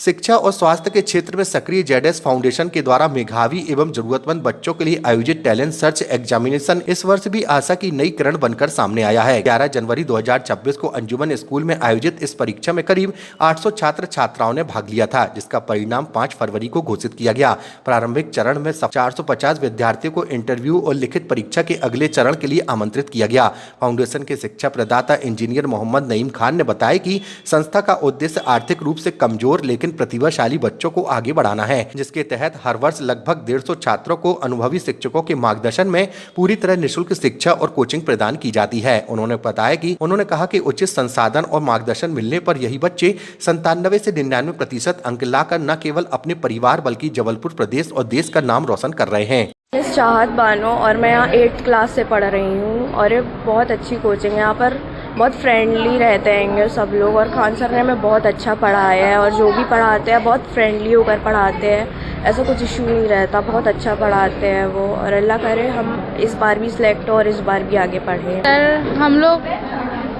शिक्षा और स्वास्थ्य के क्षेत्र में सक्रिय जेडएस फाउंडेशन के द्वारा मेधावी एवं जरूरतमंद बच्चों के लिए आयोजित टैलेंट सर्च एग्जामिनेशन इस वर्ष भी आशा की नई किरण बनकर सामने आया है। 11 जनवरी 2026 को अंजुमन स्कूल में आयोजित इस परीक्षा में करीब 800 छात्र छात्राओं ने भाग लिया था, जिसका परिणाम 5 फरवरी को घोषित किया गया। प्रारंभिक चरण में 450 विद्यार्थियों को इंटरव्यू और लिखित परीक्षा के अगले चरण के लिए आमंत्रित किया गया। फाउंडेशन के शिक्षा प्रदाता इंजीनियर मोहम्मद नईम खान ने बताया कि संस्था का उद्देश्य आर्थिक रूप से कमजोर लेकिन प्रतिभाशाली बच्चों को आगे बढ़ाना है, जिसके तहत हर वर्ष लगभग 150 छात्रों को अनुभवी शिक्षकों के मार्गदर्शन में पूरी तरह निःशुल्क शिक्षा और कोचिंग प्रदान की जाती है। उन्होंने कहा कि उचित संसाधन और मार्गदर्शन मिलने पर यही बच्चे 97 से 99% अंक लाकर न केवल अपने परिवार बल्कि जबलपुर प्रदेश और देश का नाम रोशन कर रहे हैं। चाहत बानो और मैं यहाँ 8th क्लास से पढ़ रही हूँ और ये बहुत अच्छी कोचिंग है। यहाँ पर बहुत फ्रेंडली रहते हैं सब लोग और खान सर ने हमें बहुत अच्छा पढ़ाया है और जो भी पढ़ाते हैं बहुत फ्रेंडली होकर पढ़ाते हैं, ऐसा कुछ इशू नहीं रहता, बहुत अच्छा पढ़ाते हैं वो। और अल्लाह करे हम इस बार भी सिलेक्ट हो और इस बार भी आगे पढ़ें। सर हम लोग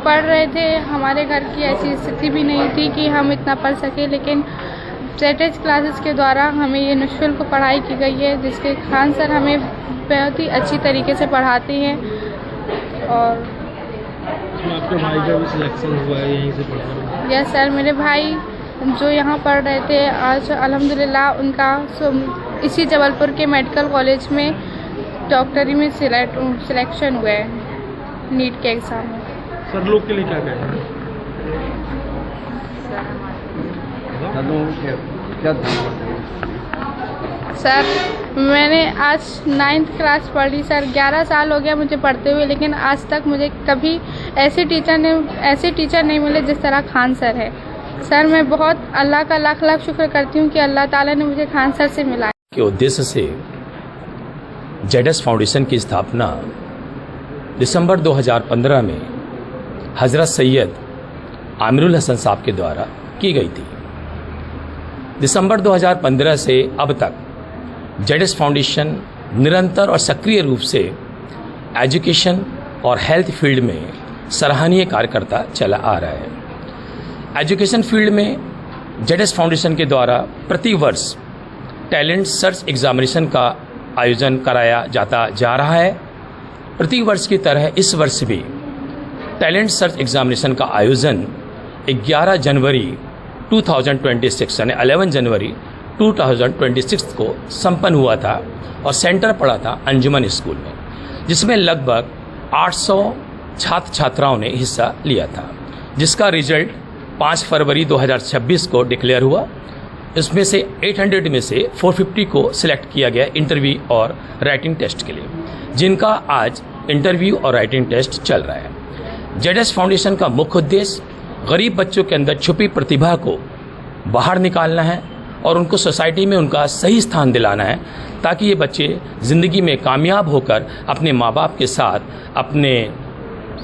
पढ़ रहे थे, हमारे घर की ऐसी स्थिति भी नहीं थी कि हम इतना पढ़ सके, लेकिन जेडएस क्लासेस के द्वारा हमें ये निःशुल्क पढ़ाई की गई है, जिसके खान सर हमें बहुत ही अच्छी तरीके से पढ़ाते हैं। और आपके भाई का भी सिलेक्शन हुआ है यहीं से पढ़कर? यस सर, मेरे भाई जो यहाँ पढ़ रहे थे आज अल्हम्दुलिल्लाह उनका इसी जबलपुर के मेडिकल कॉलेज में डॉक्टरी में सिलेक्शन हुआ है नीट के एग्ज़ाम में। सर लोग के लिए क्या कहें? सर मैंने आज 9th क्लास पढ़ी सर, 11 साल हो गया मुझे पढ़ते हुए, लेकिन आज तक मुझे कभी ऐसे टीचर नहीं मिले जिस तरह खान सर है। सर मैं बहुत अल्लाह का लाख लाख शुक्र करती हूँ कि अल्लाह ताला ने मुझे खान सर से मिला। के उद्देश्य से जेडएस फाउंडेशन की स्थापना दिसंबर 2015 में हज़रत सैयद आमिरुल हसन साहब के द्वारा की गई थी। दिसंबर 2015 से अब तक जेडएस फाउंडेशन निरंतर और सक्रिय रूप से एजुकेशन और हेल्थ फील्ड में सराहनीय कार्य करता चला आ रहा है। एजुकेशन फील्ड में जेडएस फाउंडेशन के द्वारा प्रति वर्ष टैलेंट सर्च एग्जामिनेशन का आयोजन कराया जाता जा रहा है। प्रति वर्ष की तरह इस वर्ष भी टैलेंट सर्च एग्जामिनेशन का आयोजन 11 जनवरी 2026 यानी 11 जनवरी 2026 को संपन्न हुआ था और सेंटर पड़ा था अंजुमन स्कूल में, जिसमें लगभग 800 छात्र छात्राओं ने हिस्सा लिया था, जिसका रिजल्ट 5 फरवरी 2026 को डिक्लेयर हुआ। इसमें से 800 में से 450 को सिलेक्ट किया गया इंटरव्यू और राइटिंग टेस्ट के लिए, जिनका आज इंटरव्यू और राइटिंग टेस्ट चल रहा है। जेडएस फाउंडेशन का मुख्य उद्देश्य गरीब बच्चों के अंदर छुपी प्रतिभा को बाहर निकालना है और उनको सोसाइटी में उनका सही स्थान दिलाना है, ताकि ये बच्चे ज़िंदगी में कामयाब होकर अपने माँ बाप के साथ अपने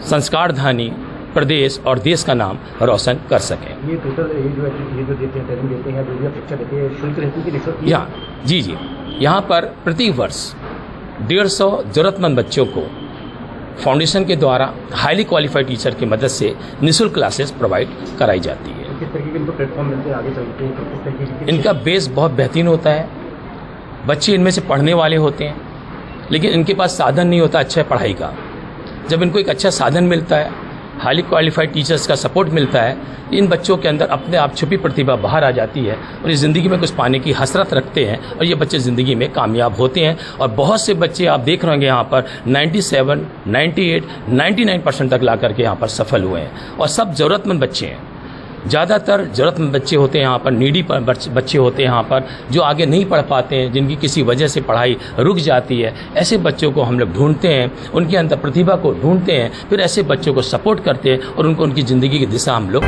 संस्कारधानी प्रदेश और देश का नाम रोशन कर सकें। ये टोटल ये जो देते हैं टैलेंट देते हैं, जो भी शिक्षा देते हैं, शुल्क रहती है यहाँ जी यहाँ पर प्रति वर्ष 150 जरूरतमंद बच्चों को फाउंडेशन के द्वारा हाईली क्वालिफाइड टीचर की मदद से निःशुल्क क्लासेस प्रोवाइड कराई जाती है। किस तरीके के इनको प्लेटफॉर्म मिलते हैं आगे चलते हैं, किस तरीके इनका बेस बहुत बेहतरीन होता है। बच्चे इनमें से पढ़ने वाले होते हैं, लेकिन इनके पास साधन नहीं होता अच्छा पढ़ाई का। जब इनको एक अच्छा साधन मिलता है, हाईली क्वालिफाइड टीचर्स का सपोर्ट मिलता है, इन बच्चों के अंदर अपने आप छुपी प्रतिभा बाहर आ जाती है और ये ज़िंदगी में कुछ पाने की हसरत रखते हैं और ये बच्चे ज़िंदगी में कामयाब होते हैं। और बहुत से बच्चे आप देख रहे होंगे यहाँ पर 97, 98, 99% तक ला करके यहाँ पर सफल हुए हैं और सब ज़रूरतमंद बच्चे हैं। ज़्यादातर ज़रूरतमंद बच्चे होते हैं यहाँ पर, नीडी बच्चे होते हैं यहाँ पर, जो आगे नहीं पढ़ पाते हैं, जिनकी किसी वजह से पढ़ाई रुक जाती है। ऐसे बच्चों को हम लोग ढूंढते हैं, उनके अंदर प्रतिभा को ढूंढते हैं, फिर ऐसे बच्चों को सपोर्ट करते हैं और उनको उनकी ज़िंदगी की दिशा हम लोग